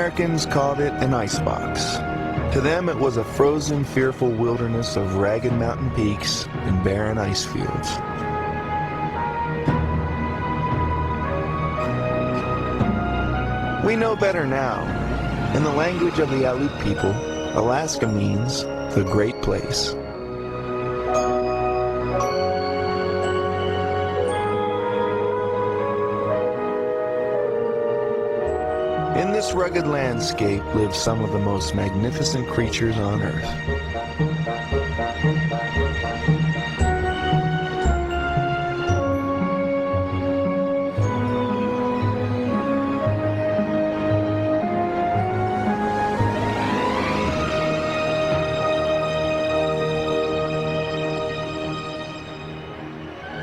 Americans called it an icebox. To them, it was a frozen, fearful wilderness of ragged mountain peaks and barren ice fields. We know better now. In the language of the Aleut people, Alaska means the great place. In this rugged landscape live some of the most magnificent creatures on Earth.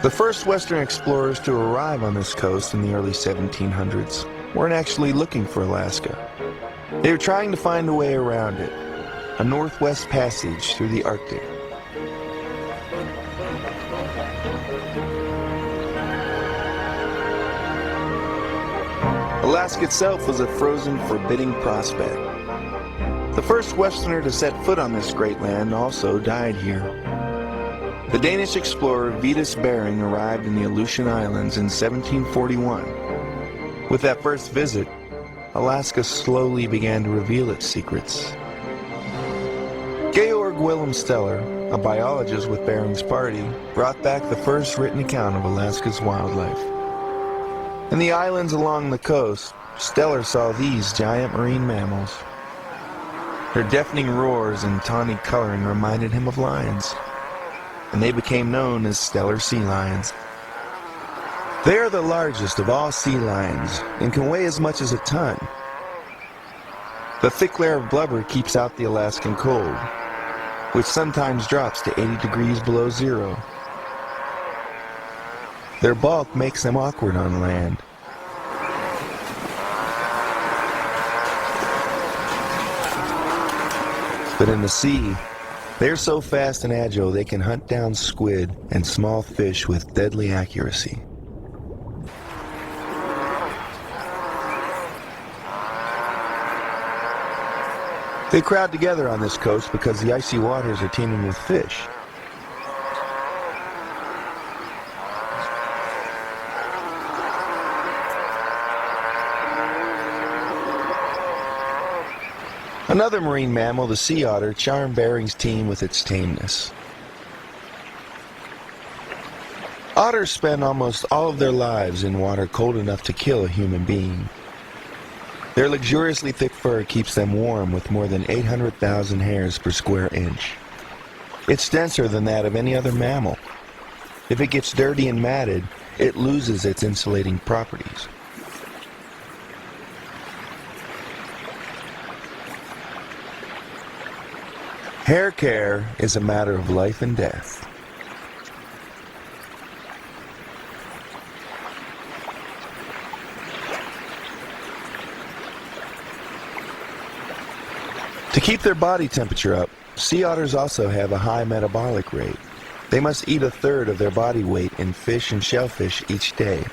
The first Western explorers to arrive on this coast in the early 1700s weren't actually looking for Alaska. They were trying to find a way around it, a northwest passage through the Arctic. Alaska itself was a frozen, forbidding prospect. The first Westerner to set foot on this great land also died here. The Danish explorer Vitus Bering arrived in the Aleutian Islands in 1741. With that first visit, Alaska slowly began to reveal its secrets. Georg Wilhelm Steller, a biologist with Bering's party, brought back the first written account of Alaska's wildlife. In the islands along the coast, Steller saw these giant marine mammals. Their deafening roars and tawny coloring reminded him of lions, and they became known as Steller sea lions. They are the largest of all sea lions and can weigh as much as a ton. The thick layer of blubber keeps out the Alaskan cold, which sometimes drops to 80 degrees below zero. Their bulk makes them awkward on land. But in the sea, they're so fast and agile they can hunt down squid and small fish with deadly accuracy. They crowd together on this coast because the icy waters are teeming with fish. Another marine mammal, the sea otter, charmed Bering's team with its tameness. Otters spend almost all of their lives in water cold enough to kill a human being. Their luxuriously thick fur keeps them warm with more than 800,000 hairs per square inch. It's denser than that of any other mammal. If it gets dirty and matted, it loses its insulating properties. Hair care is a matter of life and death. To keep their body temperature up, sea otters also have a high metabolic rate. They must eat a third of their body weight in fish and shellfish each day.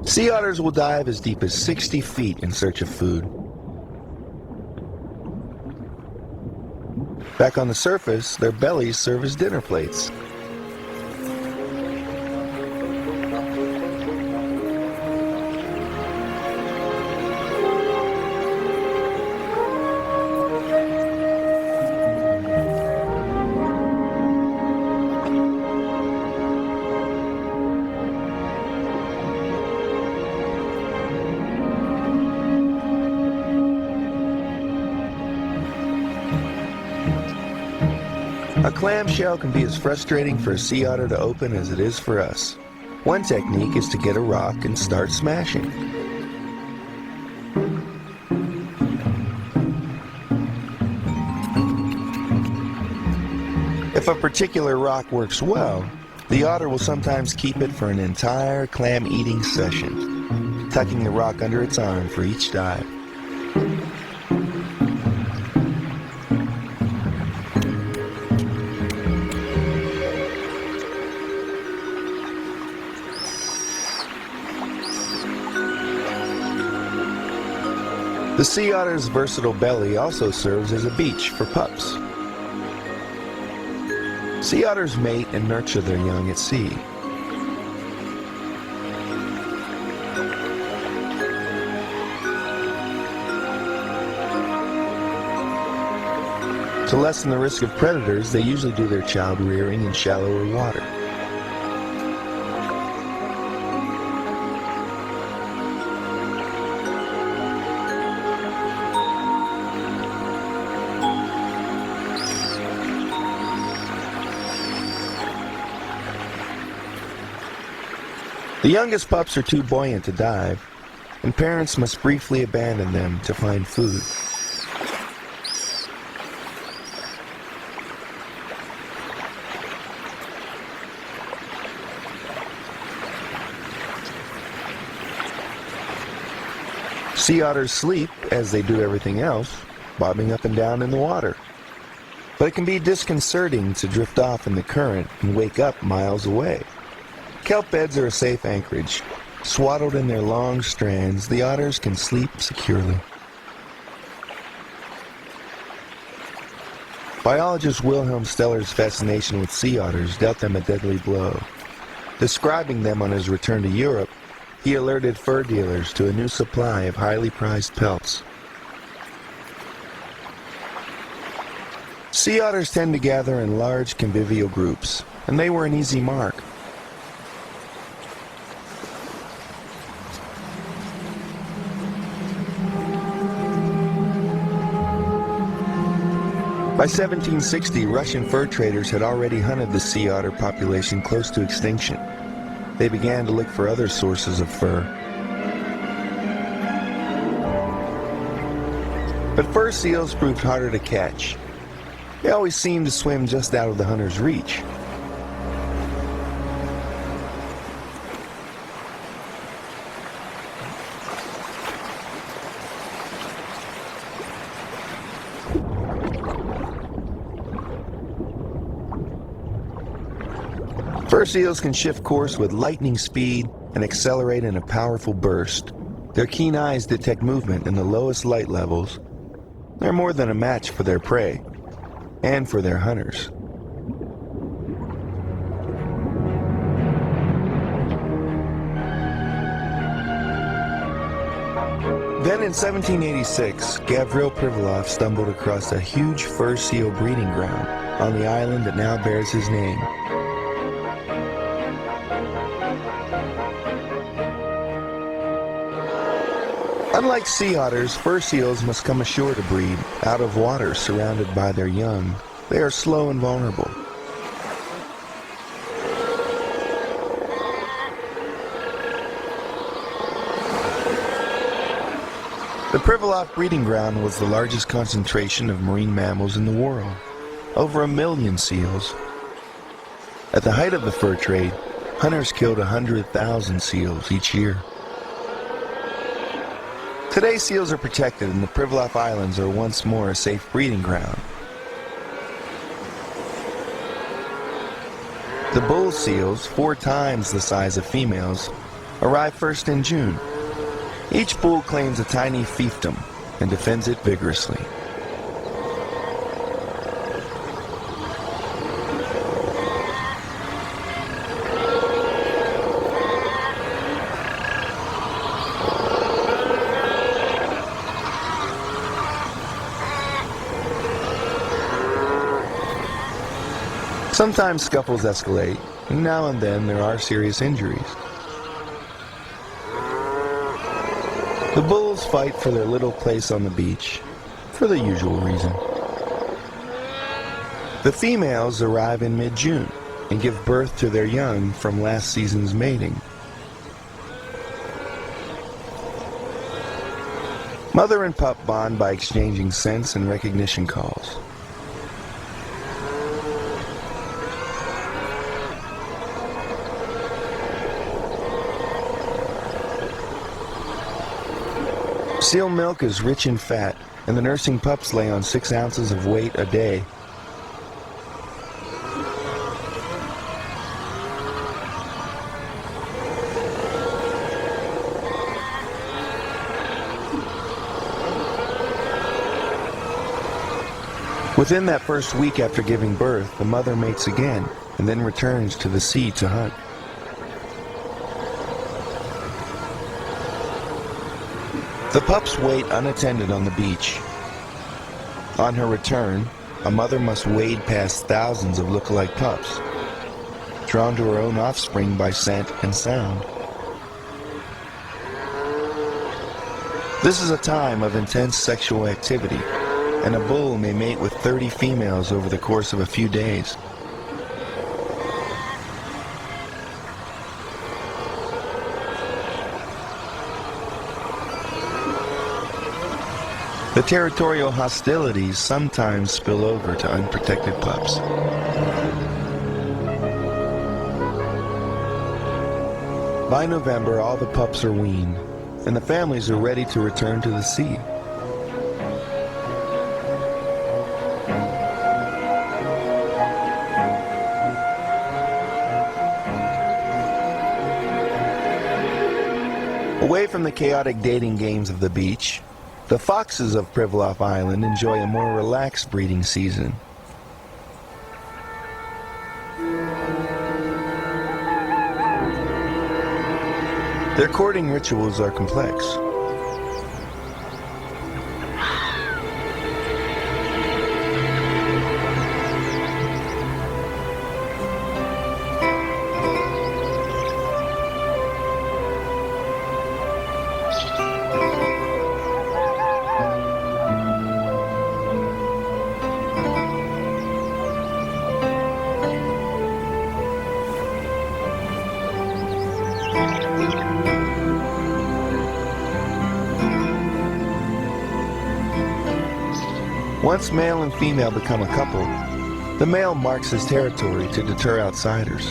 Sea otters will dive as deep as 60 feet in search of food. Back on the surface, their bellies serve as dinner plates. A clamshell can be as frustrating for a sea otter to open as it is for us. One technique is to get a rock and start smashing. If a particular rock works well, the otter will sometimes keep it for an entire clam-eating session, tucking the rock under its arm for each dive. The sea otter's versatile belly also serves as a beach for pups. Sea otters mate and nurture their young at sea. To lessen the risk of predators, they usually do their child rearing in shallower water. The youngest pups are too buoyant to dive, and parents must briefly abandon them to find food. Sea otters sleep, as they do everything else, bobbing up and down in the water. But it can be disconcerting to drift off in the current and wake up miles away. Kelp beds are a safe anchorage. Swaddled in their long strands, the otters can sleep securely. Biologist Wilhelm Steller's fascination with sea otters dealt them a deadly blow. Describing them on his return to Europe, he alerted fur dealers to a new supply of highly prized pelts. Sea otters tend to gather in large convivial groups, and they were an easy mark. By 1760, Russian fur traders had already hunted the sea otter population close to extinction. They began to look for other sources of fur. But fur seals proved harder to catch. They always seemed to swim just out of the hunter's reach. Fur seals can shift course with lightning speed and accelerate in a powerful burst. Their keen eyes detect movement in the lowest light levels. They're more than a match for their prey and for their hunters. Then in 1786, Gavril Privalov stumbled across a huge fur seal breeding ground on the island that now bears his name. Unlike sea otters, fur seals must come ashore to breed, out of water, surrounded by their young. They are slow and vulnerable. The Privalov breeding ground was the largest concentration of marine mammals in the world. Over 1 million seals. At the height of the fur trade, hunters killed 100,000 seals each year. Today, seals are protected and the Privalov Islands are once more a safe breeding ground. The bull seals, 4 times the size of females, arrive first in June. Each bull claims a tiny fiefdom and defends it vigorously. Sometimes scuffles escalate, and now and then there are serious injuries. The bulls fight for their little place on the beach, for the usual reason. The females arrive in mid-June and give birth to their young from last season's mating. Mother and pup bond by exchanging scents and recognition calls. Seal milk is rich in fat, and the nursing pups lay on 6 ounces of weight a day. Within that first week after giving birth, the mother mates again and then returns to the sea to hunt. The pups wait unattended on the beach. On her return, a mother must wade past thousands of look-alike pups, drawn to her own offspring by scent and sound. This is a time of intense sexual activity, and a bull may mate with 30 females over the course of a few days. The territorial hostilities sometimes spill over to unprotected pups. By November, all the pups are weaned, and the families are ready to return to the sea. Away from the chaotic dating games of the beach, the foxes of Pribilof Island enjoy a more relaxed breeding season. Their courting rituals are complex. Once male and female become a couple, the male marks his territory to deter outsiders.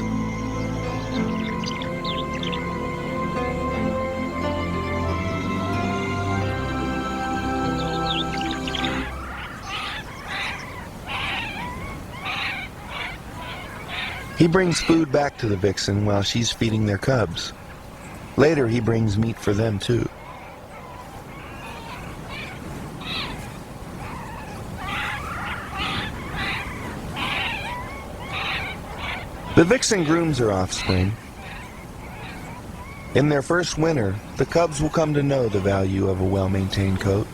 He brings food back to the vixen while she's feeding their cubs. Later, he brings meat for them too. The vixen grooms her offspring. In their first winter, the cubs will come to know the value of a well-maintained coat.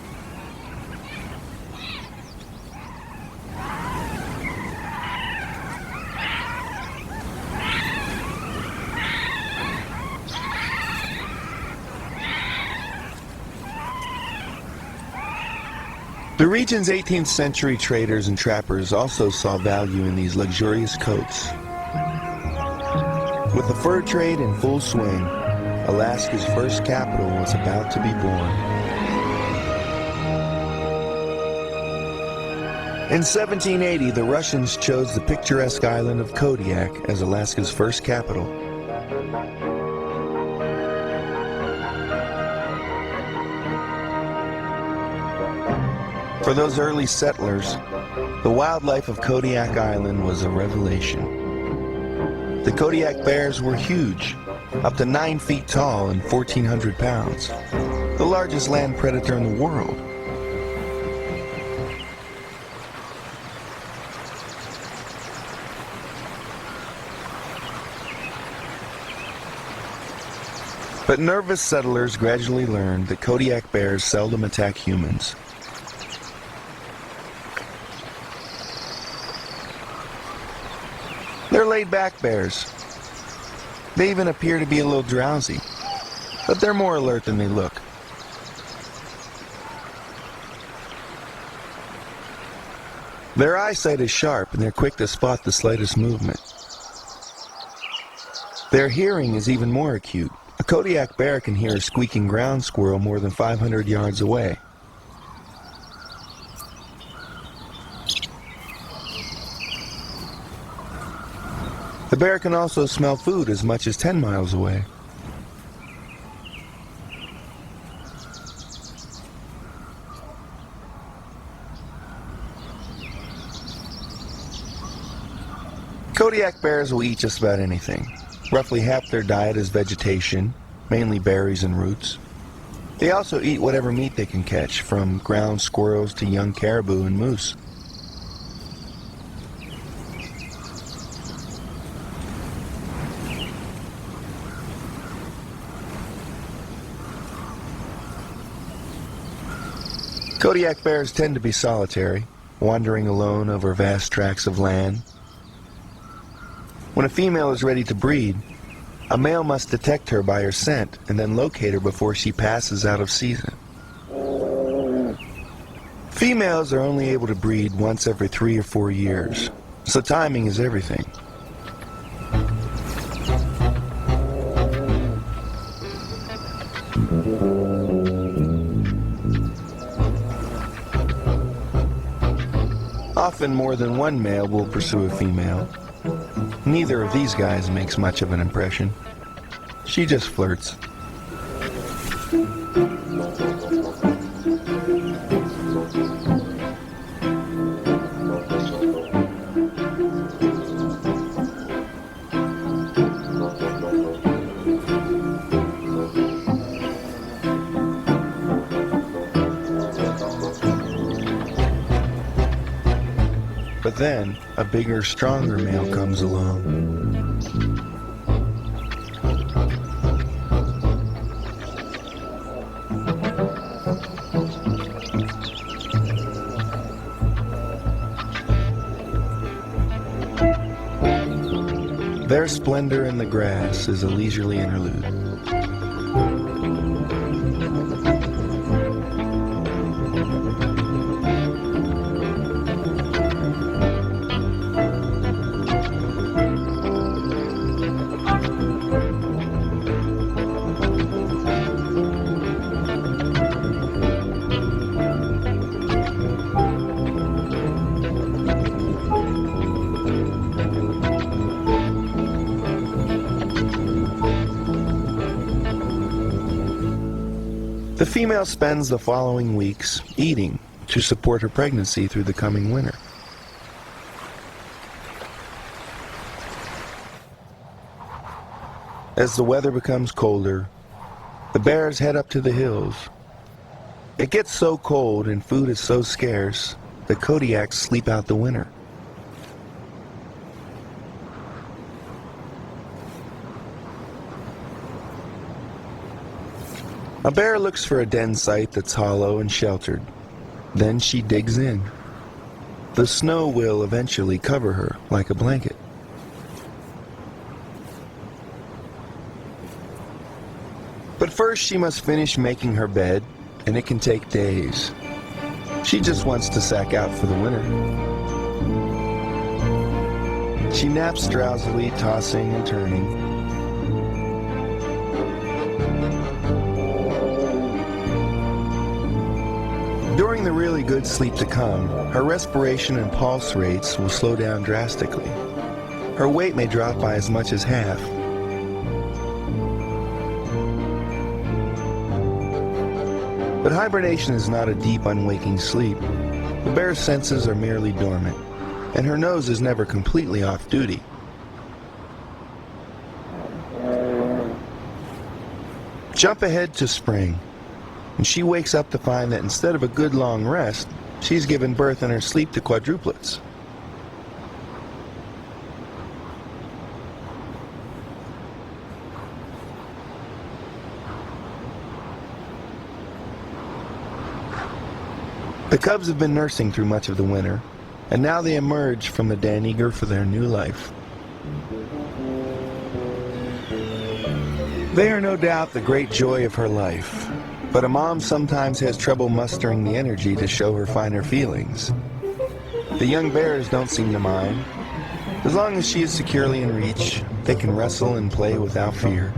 The region's 18th century traders and trappers also saw value in these luxurious coats. With the fur trade in full swing, Alaska's first capital was about to be born. In 1780, the Russians chose the picturesque island of Kodiak as Alaska's first capital. For those early settlers, the wildlife of Kodiak Island was a revelation. The Kodiak bears were huge, up to 9 feet tall and 1,400 pounds, the largest land predator in the world. But nervous settlers gradually learned that Kodiak bears seldom attack humans. They're laid-back bears. They even appear to be a little drowsy, but they're more alert than they look. Their eyesight is sharp and they're quick to spot the slightest movement. Their hearing is even more acute. A Kodiak bear can hear a squeaking ground squirrel more than 500 yards away. The bear can also smell food as much as 10 miles away. Kodiak bears will eat just about anything. Roughly half their diet is vegetation, mainly berries and roots. They also eat whatever meat they can catch, from ground squirrels to young caribou and moose. Kodiak bears tend to be solitary, wandering alone over vast tracts of land. When a female is ready to breed, a male must detect her by her scent and then locate her before she passes out of season. Females are only able to breed once every 3 or 4 years, so timing is everything. Often more than one male will pursue a female. Neither of these guys makes much of an impression. She just flirts. But then, a bigger, stronger male comes along. Their splendor in the grass is a leisurely interlude. The female spends the following weeks eating to support her pregnancy through the coming winter. As the weather becomes colder, the bears head up to the hills. It gets so cold and food is so scarce that Kodiaks sleep out the winter. A bear looks for a den site that's hollow and sheltered. Then she digs in. The snow will eventually cover her like a blanket. But first she must finish making her bed, and it can take days. She just wants to sack out for the winter. She naps drowsily, tossing and turning. During the really good sleep to come, her respiration and pulse rates will slow down drastically. Her weight may drop by as much as half. But hibernation is not a deep, unwaking sleep. The bear's senses are merely dormant, and her nose is never completely off duty. Jump ahead to spring, and she wakes up to find that instead of a good long rest, she's given birth in her sleep to quadruplets. The cubs have been nursing through much of the winter, and now they emerge from the den eager for their new life. They are no doubt the great joy of her life, but a mom sometimes has trouble mustering the energy to show her finer feelings. The young bears don't seem to mind. As long as she is securely in reach, they can wrestle and play without fear.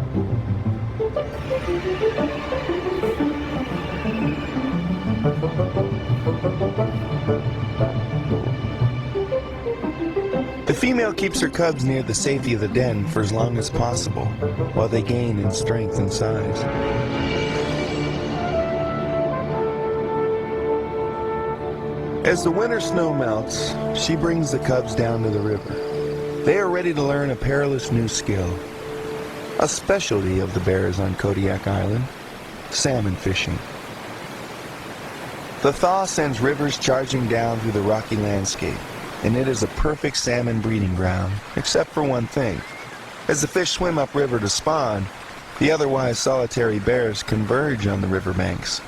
The female keeps her cubs near the safety of the den for as long as possible, while they gain in strength and size. As the winter snow melts, she brings the cubs down to the river. They are ready to learn a perilous new skill, a specialty of the bears on Kodiak Island: salmon fishing. The thaw sends rivers charging down through the rocky landscape, and it is a perfect salmon breeding ground, except for one thing. As the fish swim upriver to spawn, the otherwise solitary bears converge on the riverbanks.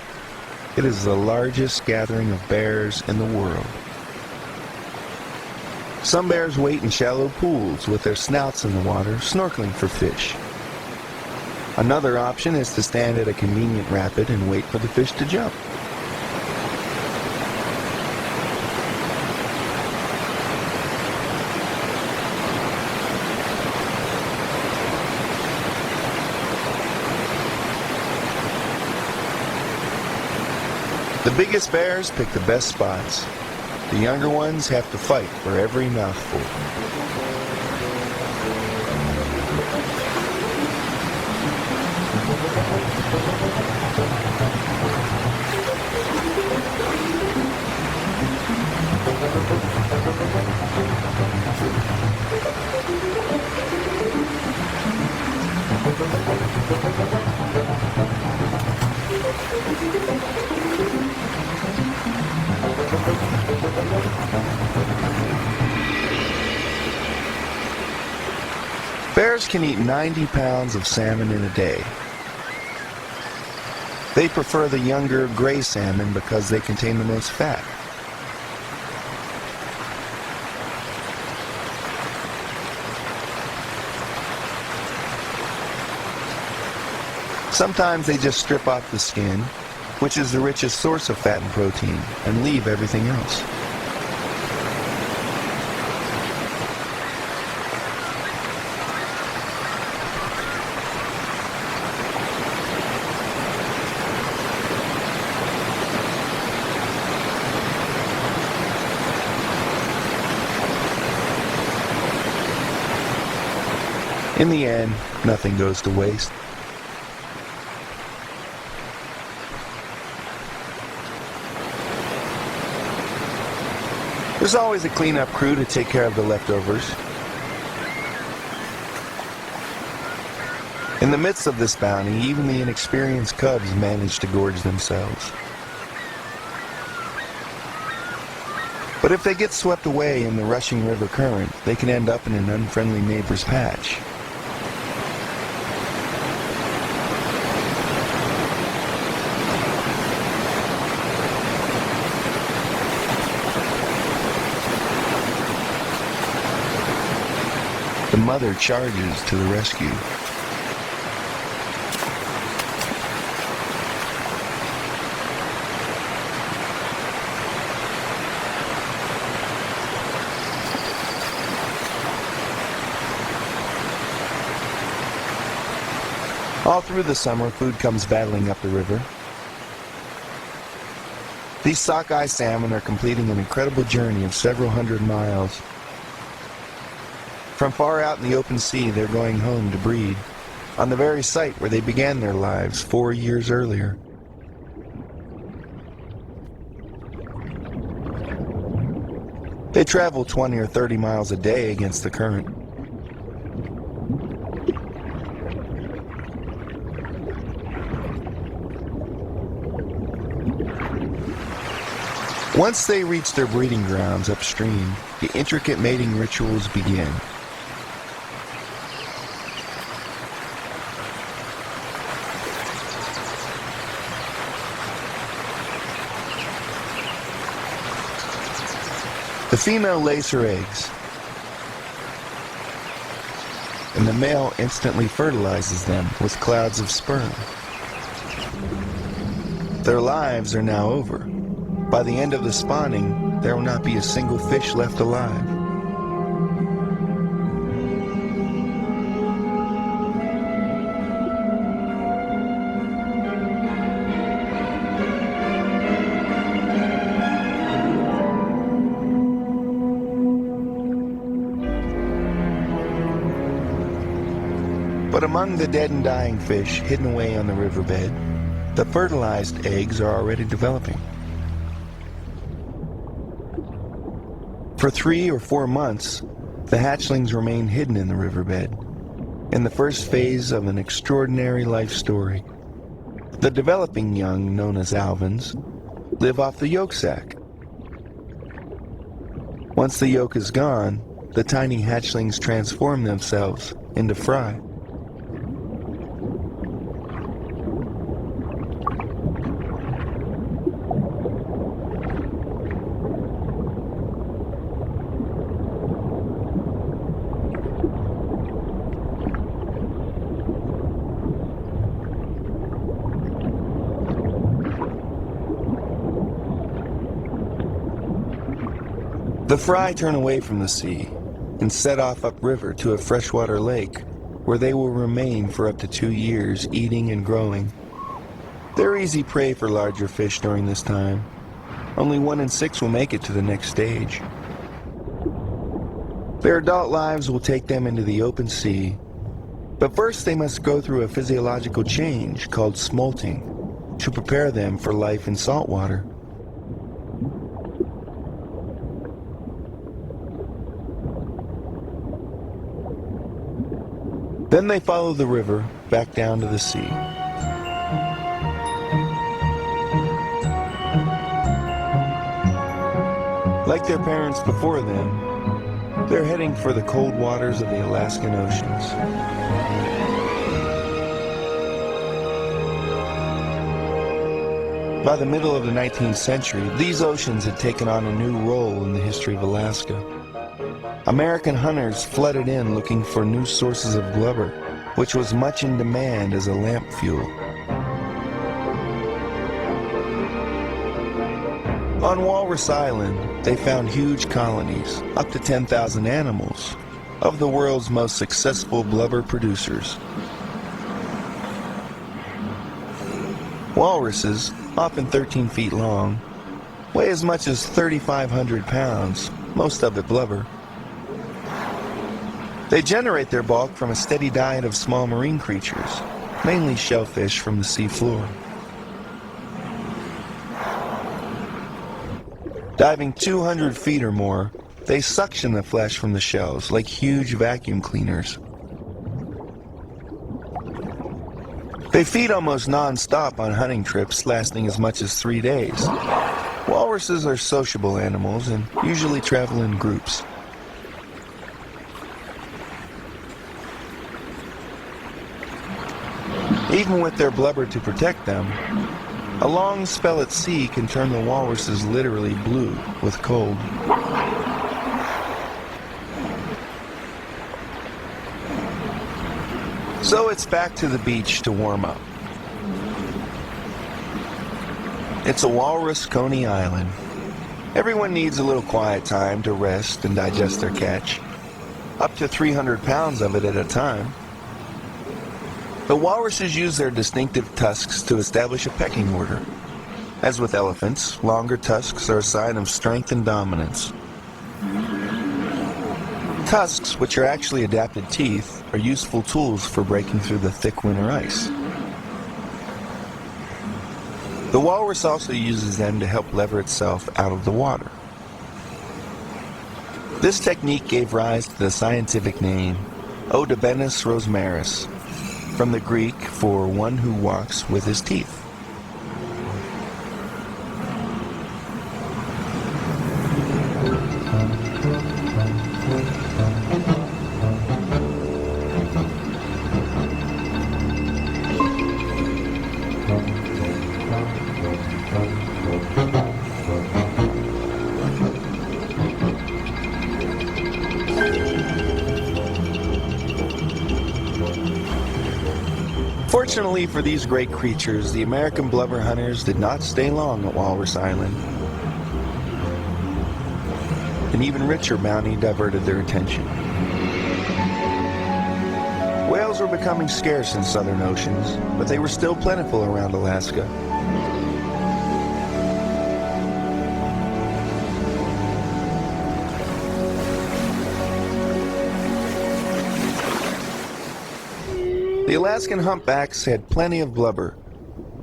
It is the largest gathering of bears in the world. Some bears wait in shallow pools with their snouts in the water, snorkeling for fish. Another option is to stand at a convenient rapid and wait for the fish to jump. The biggest bears pick the best spots. The younger ones have to fight for every mouthful. Bears can eat 90 pounds of salmon in a day. They prefer the younger gray salmon because they contain the most fat. Sometimes they just strip off the skin, which is the richest source of fat and protein, and leave everything else. In the end, nothing goes to waste. There's always a cleanup crew to take care of the leftovers. In the midst of this bounty, even the inexperienced cubs manage to gorge themselves. But if they get swept away in the rushing river current, they can end up in an unfriendly neighbor's patch. The mother charges to the rescue. All through the summer, food comes battling up the river. These sockeye salmon are completing an incredible journey of several hundred miles. From far out in the open sea, they're going home to breed, on the very site where they began their lives 4 years earlier. They travel 20 or 30 miles a day against the current. Once they reach their breeding grounds upstream, the intricate mating rituals begin. The female lays her eggs, and the male instantly fertilizes them with clouds of sperm. Their lives are now over. By the end of the spawning, there will not be a single fish left alive. But among the dead and dying fish hidden away on the riverbed, the fertilized eggs are already developing. For 3 or 4 months, the hatchlings remain hidden in the riverbed, in the first phase of an extraordinary life story. The developing young, known as alvins, live off the yolk sac. Once the yolk is gone, the tiny hatchlings transform themselves into fry. The fry turn away from the sea and set off upriver to a freshwater lake where they will remain for up to 2 years, eating and growing. They're easy prey for larger fish during this time. Only 1 in 6 will make it to the next stage. Their adult lives will take them into the open sea, but first they must go through a physiological change called smolting to prepare them for life in salt water. Then they follow the river back down to the sea. Like their parents before them, they're heading for the cold waters of the Alaskan oceans. By the middle of the 19th century, these oceans had taken on a new role in the history of Alaska. American hunters flooded in looking for new sources of blubber, which was much in demand as a lamp fuel. On Walrus Island, they found huge colonies, up to 10,000 animals, of the world's most successful blubber producers. Walruses, often 13 feet long, weigh as much as 3,500 pounds, most of it blubber. They generate their bulk from a steady diet of small marine creatures, mainly shellfish from the sea floor. Diving 200 feet or more, they suction the flesh from the shells like huge vacuum cleaners. They feed almost non-stop on hunting trips lasting as much as 3 days. Walruses are sociable animals and usually travel in groups. Even with their blubber to protect them, a long spell at sea can turn the walruses literally blue with cold. So it's back to the beach to warm up. It's a walrus Coney Island. Everyone needs a little quiet time to rest and digest their catch. Up to 300 pounds of it at a time. The walruses use their distinctive tusks to establish a pecking order. As with elephants, longer tusks are a sign of strength and dominance. Tusks, which are actually adapted teeth, are useful tools for breaking through the thick winter ice. The walrus also uses them to help lever itself out of the water. This technique gave rise to the scientific name Odobenus rosmaris, from the Greek for one who walks with his teeth. Fortunately for these great creatures, the American blubber hunters did not stay long at Walrus Island. An even richer bounty diverted their attention. Whales were becoming scarce in southern oceans, but they were still plentiful around Alaska. The Alaskan humpbacks had plenty of blubber,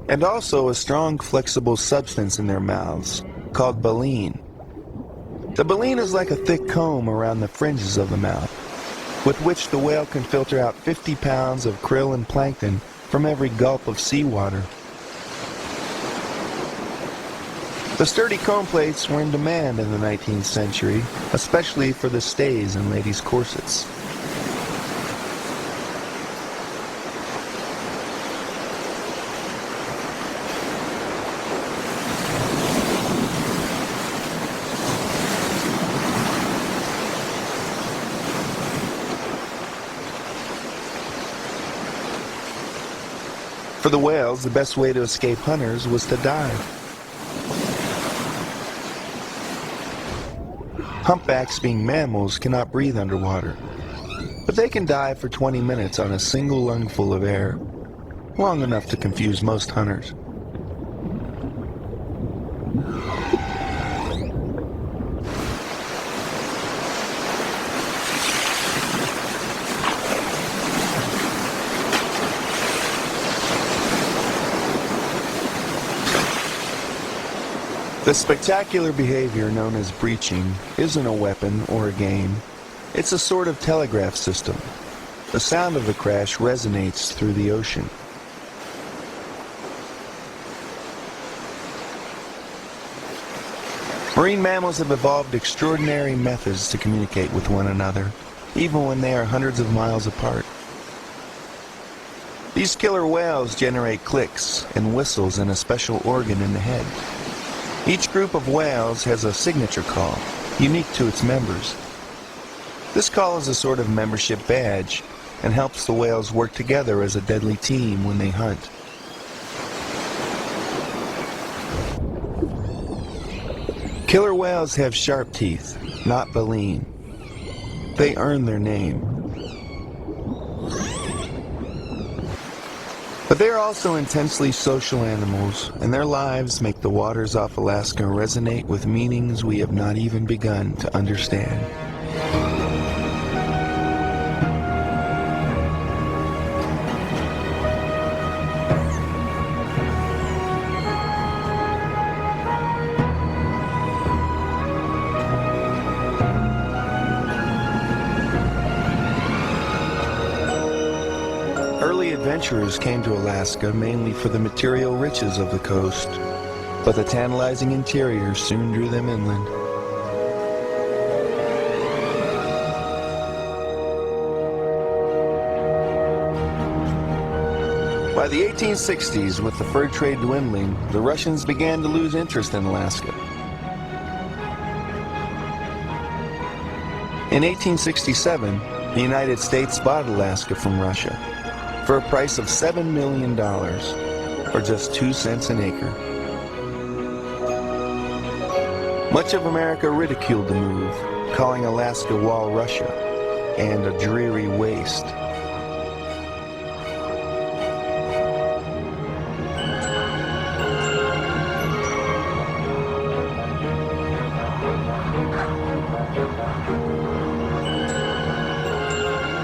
and also a strong, flexible substance in their mouths, called baleen. The baleen is like a thick comb around the fringes of the mouth, with which the whale can filter out 50 pounds of krill and plankton from every gulp of seawater. The sturdy comb plates were in demand in the 19th century, especially for the stays in ladies' corsets. For the whales, the best way to escape hunters was to dive. Humpbacks, being mammals, cannot breathe underwater, but they can dive for 20 minutes on a single lungful of air, long enough to confuse most hunters. The spectacular behavior known as breaching isn't a weapon or a game. It's a sort of telegraph system. The sound of the crash resonates through the ocean. Marine mammals have evolved extraordinary methods to communicate with one another, even when they are hundreds of miles apart. These killer whales generate clicks and whistles in a special organ in the head. Each group of whales has a signature call, unique to its members. This call is a sort of membership badge and helps the whales work together as a deadly team when they hunt. Killer whales have sharp teeth, not baleen. They earn their name. But they are also intensely social animals, and their lives make the waters off Alaska resonate with meanings we have not even begun to understand. Early adventurers came to Alaska mainly for the material riches of the coast, but the tantalizing interior soon drew them inland. By the 1860s, with the fur trade dwindling, the Russians began to lose interest in Alaska. In 1867, the United States bought Alaska from Russia for a price of $7 million, or just 2 cents an acre. Much of America ridiculed the move, calling Alaska Wall Russia and a dreary waste.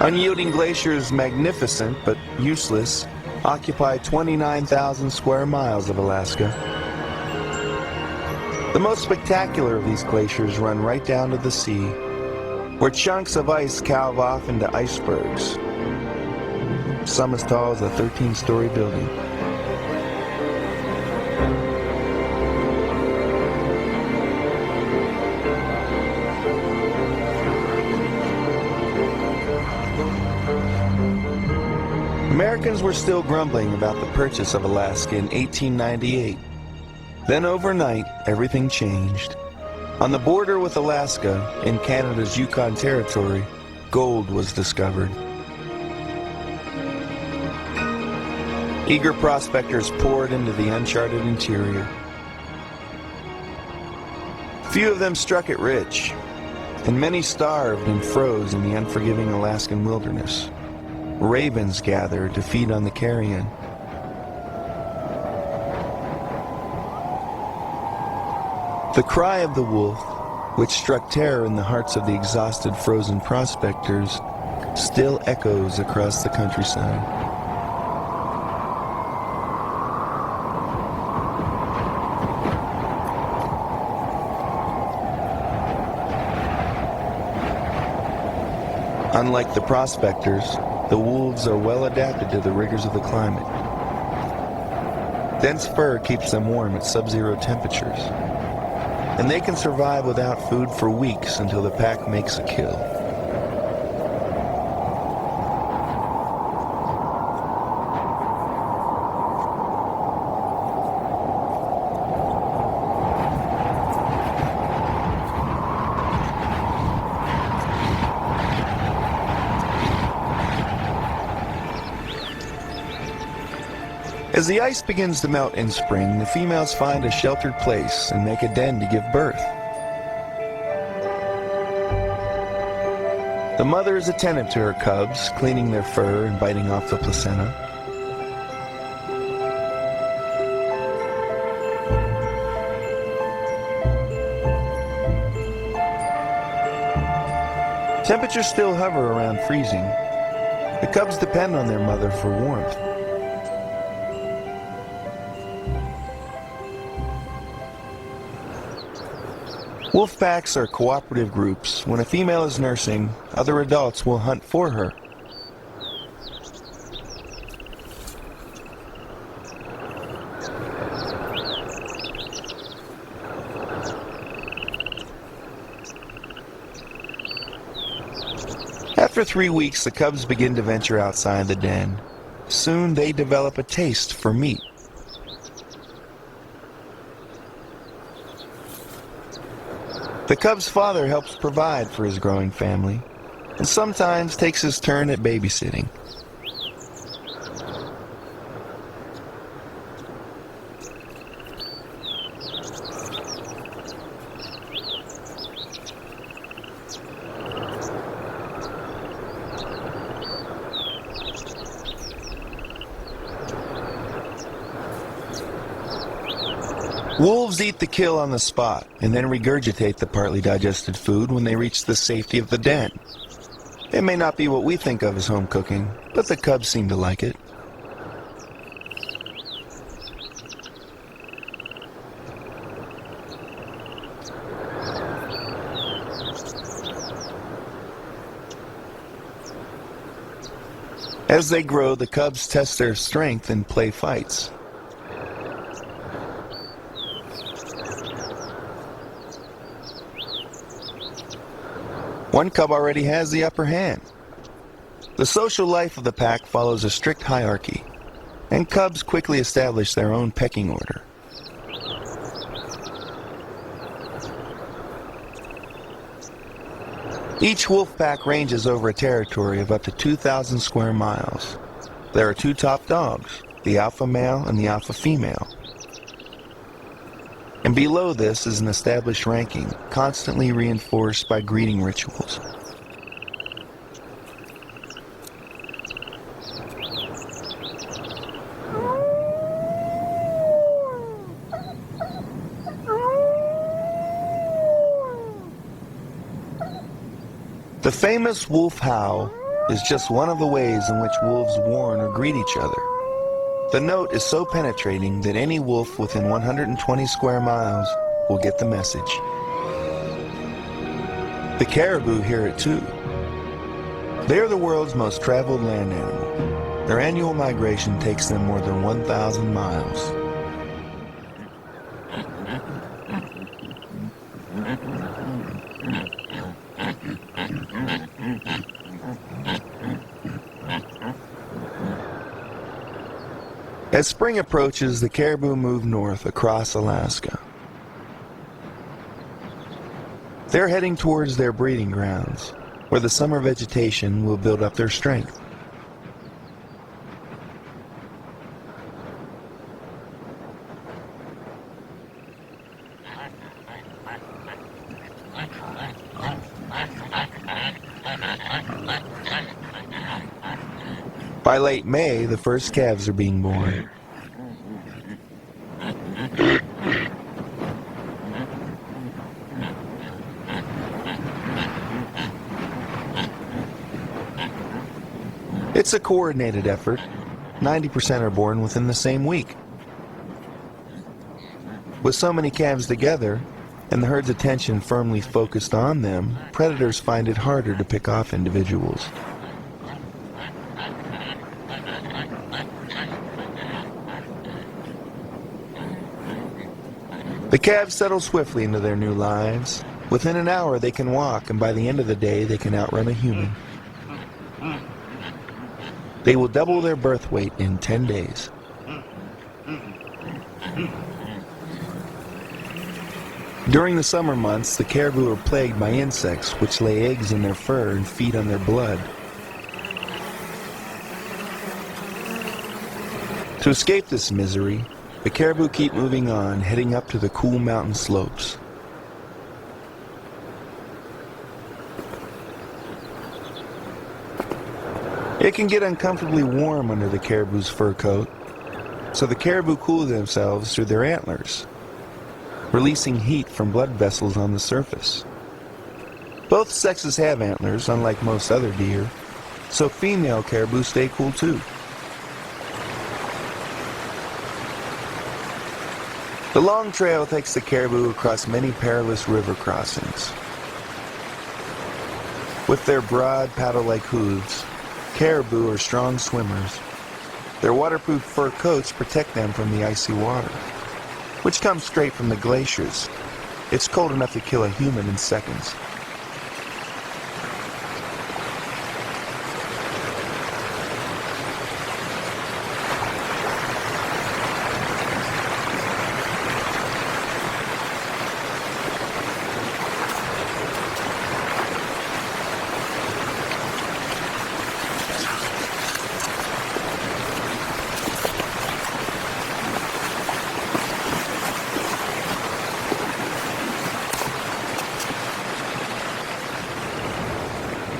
Unyielding glaciers, magnificent but useless, occupy 29,000 square miles of Alaska. The most spectacular of these glaciers run right down to the sea, where chunks of ice calve off into icebergs, some as tall as a 13-story building. Americans were still grumbling about the purchase of Alaska in 1898. Then overnight, everything changed. On the border with Alaska, in Canada's Yukon Territory, gold was discovered. Eager prospectors poured into the uncharted interior. Few of them struck it rich, and many starved and froze in the unforgiving Alaskan wilderness. Ravens gathered to feed on the carrion. The cry of the wolf, which struck terror in the hearts of the exhausted frozen prospectors, still echoes across the countryside. Unlike the prospectors, the wolves are well adapted to the rigors of the climate. Dense fur keeps them warm at sub-zero temperatures, and they can survive without food for weeks until the pack makes a kill. As the ice begins to melt in spring, the females find a sheltered place and make a den to give birth. The mother is attentive to her cubs, cleaning their fur and biting off the placenta. Temperatures still hover around freezing. The cubs depend on their mother for warmth. Wolf packs are cooperative groups. When a female is nursing, other adults will hunt for her. After 3 weeks, the cubs begin to venture outside the den. Soon they develop a taste for meat. The cub's father helps provide for his growing family, and sometimes takes his turn at babysitting. Wolves eat the kill on the spot and then regurgitate the partly digested food when they reach the safety of the den. It may not be what we think of as home cooking, but the cubs seem to like it. As they grow, the cubs test their strength and play fights. One cub already has the upper hand. The social life of the pack follows a strict hierarchy, and cubs quickly establish their own pecking order. Each wolf pack ranges over a territory of up to 2,000 square miles. There are 2 top dogs, the alpha male and the alpha female. And below this is an established ranking, constantly reinforced by greeting rituals. The famous wolf howl is just one of the ways in which wolves warn or greet each other. The note is so penetrating that any wolf within 120 square miles will get the message. The caribou hear it too. They are the world's most traveled land animal. Their annual migration takes them more than 1,000 miles. As spring approaches, the caribou move north across Alaska. They're heading towards their breeding grounds, where the summer vegetation will build up their strength. By late May, the first calves are being born. It's a coordinated effort. 90% are born within the same week. With so many calves together, and the herd's attention firmly focused on them, predators find it harder to pick off individuals. The calves settle swiftly into their new lives. Within an hour they can walk, and by the end of the day they can outrun a human. They will double their birth weight in 10 days. During the summer months, the caribou are plagued by insects which lay eggs in their fur and feed on their blood. To escape this misery, the caribou keep moving on, heading up to the cool mountain slopes. It can get uncomfortably warm under the caribou's fur coat, so the caribou cool themselves through their antlers, releasing heat from blood vessels on the surface. Both sexes have antlers, unlike most other deer, so female caribou stay cool too. The long trail takes the caribou across many perilous river crossings. With their broad, paddle-like hooves, caribou are strong swimmers. Their waterproof fur coats protect them from the icy water, which comes straight from the glaciers. It's cold enough to kill a human in seconds.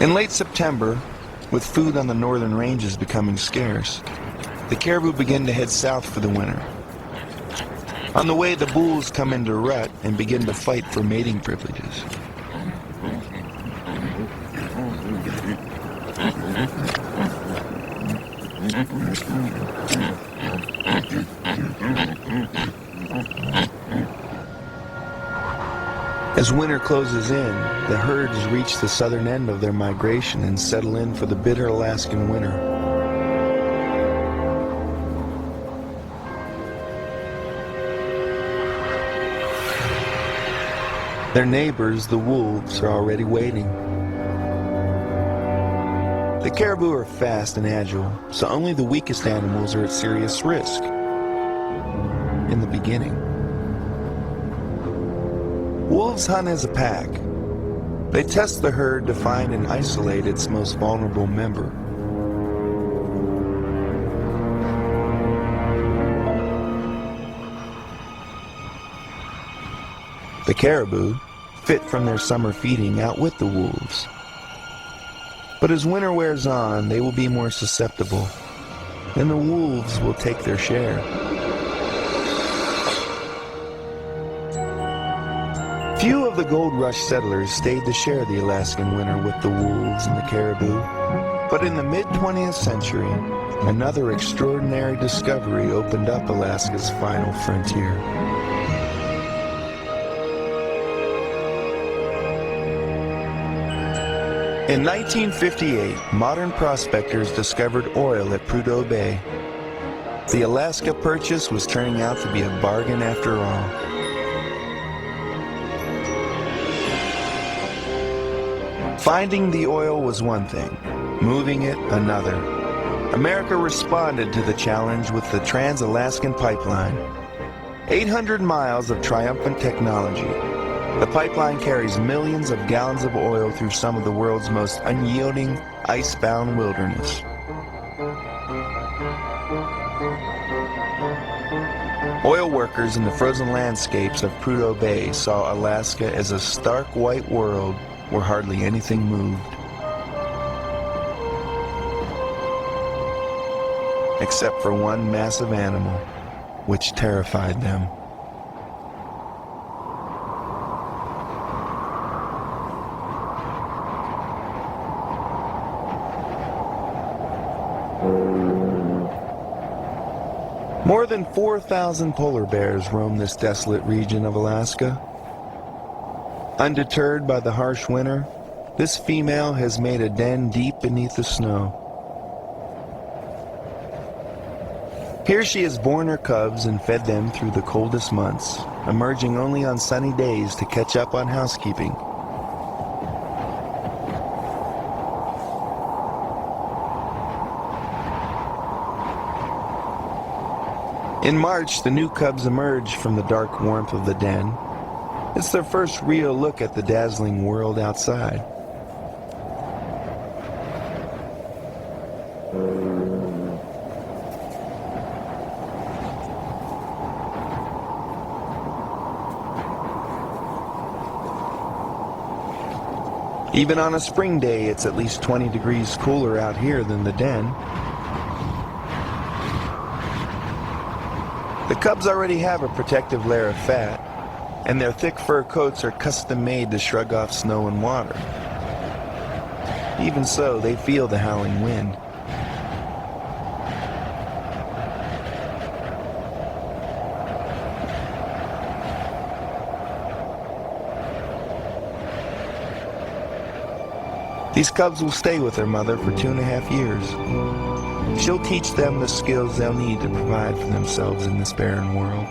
In late September, with food on the northern ranges becoming scarce, the caribou begin to head south for the winter. On the way, the bulls come into rut and begin to fight for mating privileges. As winter closes in, the herds reach the southern end of their migration and settle in for the bitter Alaskan winter. Their neighbors, the wolves, are already waiting. The caribou are fast and agile, so only the weakest animals are at serious risk in the beginning. Wolves hunt as a pack. They test the herd to find and isolate its most vulnerable member. The caribou, fit from their summer feeding, outwit the wolves. But as winter wears on, they will be more susceptible, and the wolves will take their share. Few of the gold rush settlers stayed to share the Alaskan winter with the wolves and the caribou. But in the mid-20th century, another extraordinary discovery opened up Alaska's final frontier. In 1958, modern prospectors discovered oil at Prudhoe Bay. The Alaska purchase was turning out to be a bargain after all. Finding the oil was one thing, moving it another. America responded to the challenge with the Trans-Alaskan Pipeline. 800 miles of triumphant technology. The pipeline carries millions of gallons of oil through some of the world's most unyielding, ice-bound wilderness. Oil workers in the frozen landscapes of Prudhoe Bay saw Alaska as a stark white world where hardly anything moved, except for one massive animal, which terrified them. More than 4,000 polar bears roam this desolate region of Alaska. Undeterred by the harsh winter, this female has made a den deep beneath the snow. Here she has borne her cubs and fed them through the coldest months, emerging only on sunny days to catch up on housekeeping. In March, the new cubs emerge from the dark warmth of the den. It's their first real look at the dazzling world outside. Even on a spring day, it's at least 20 degrees cooler out here than the den. The cubs already have a protective layer of fat, and their thick fur coats are custom made to shrug off snow and water. Even so, they feel the howling wind. These cubs will stay with their mother for 2.5 years. She'll teach them the skills they'll need to provide for themselves in this barren world.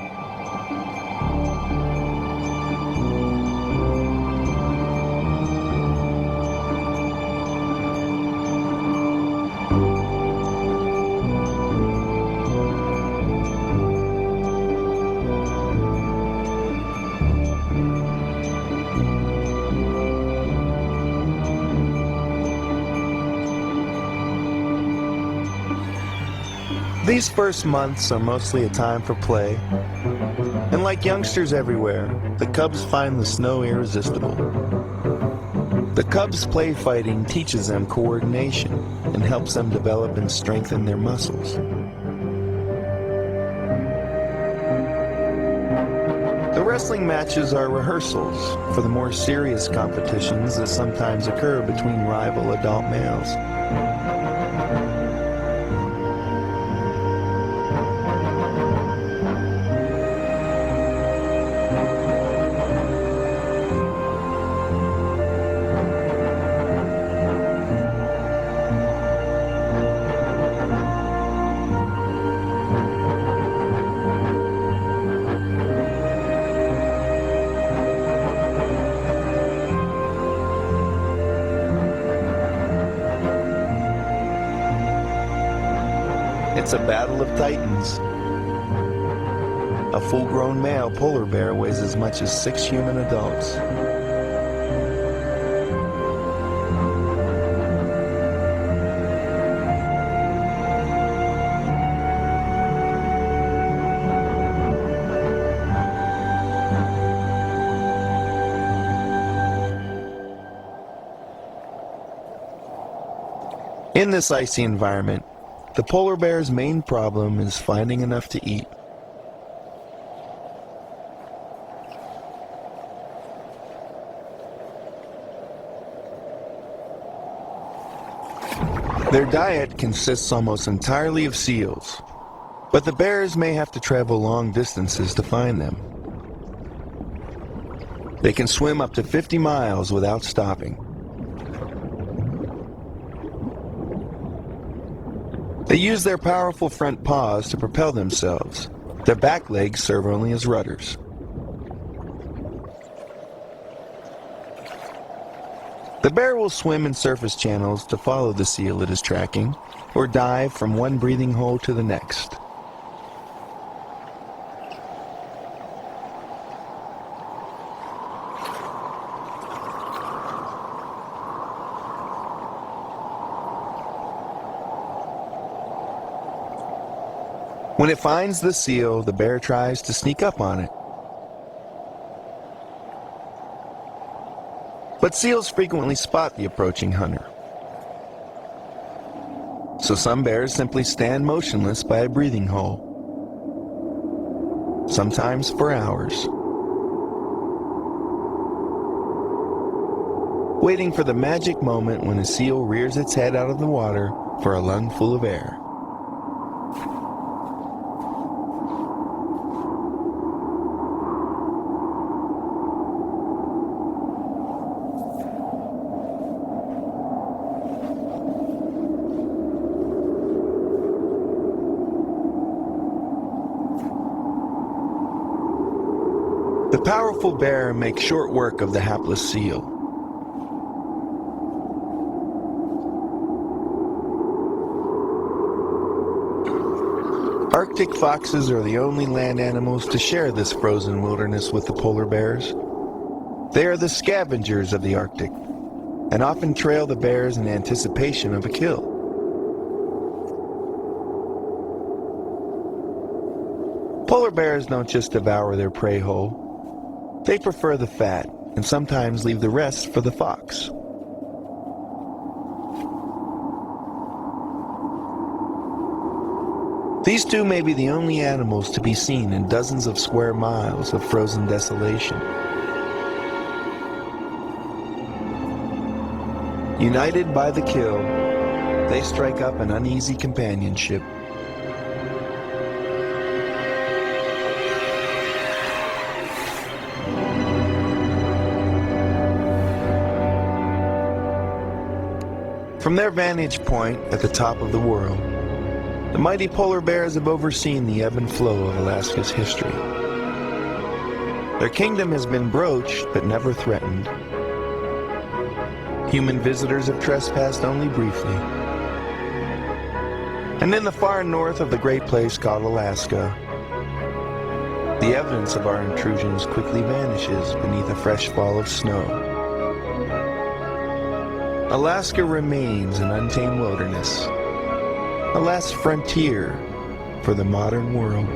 These first months are mostly a time for play, and like youngsters everywhere, the cubs find the snow irresistible. The cubs' play fighting teaches them coordination and helps them develop and strengthen their muscles. The wrestling matches are rehearsals for the more serious competitions that sometimes occur between rival adult males. It's a battle of titans. A full-grown male polar bear weighs as much as 6 human adults. In this icy environment, the polar bear's main problem is finding enough to eat. Their diet consists almost entirely of seals, but the bears may have to travel long distances to find them. They can swim up to 50 miles without stopping. They use their powerful front paws to propel themselves. Their back legs serve only as rudders. The bear will swim in surface channels to follow the seal it is tracking, or dive from one breathing hole to the next. When it finds the seal, the bear tries to sneak up on it. But seals frequently spot the approaching hunter. So some bears simply stand motionless by a breathing hole, sometimes for hours, waiting for the magic moment when a seal rears its head out of the water for a lungful of air. The powerful bear makes short work of the hapless seal. Arctic foxes are the only land animals to share this frozen wilderness with the polar bears. They are the scavengers of the Arctic, and often trail the bears in anticipation of a kill. Polar bears don't just devour their prey whole. They prefer the fat, and sometimes leave the rest for the fox. These two may be the only animals to be seen in dozens of square miles of frozen desolation. United by the kill, they strike up an uneasy companionship. From their vantage point at the top of the world, the mighty polar bears have overseen the ebb and flow of Alaska's history. Their kingdom has been broached but never threatened. Human visitors have trespassed only briefly. And in the far north of the great place called Alaska, the evidence of our intrusions quickly vanishes beneath a fresh fall of snow. Alaska remains an untamed wilderness, a last frontier for the modern world.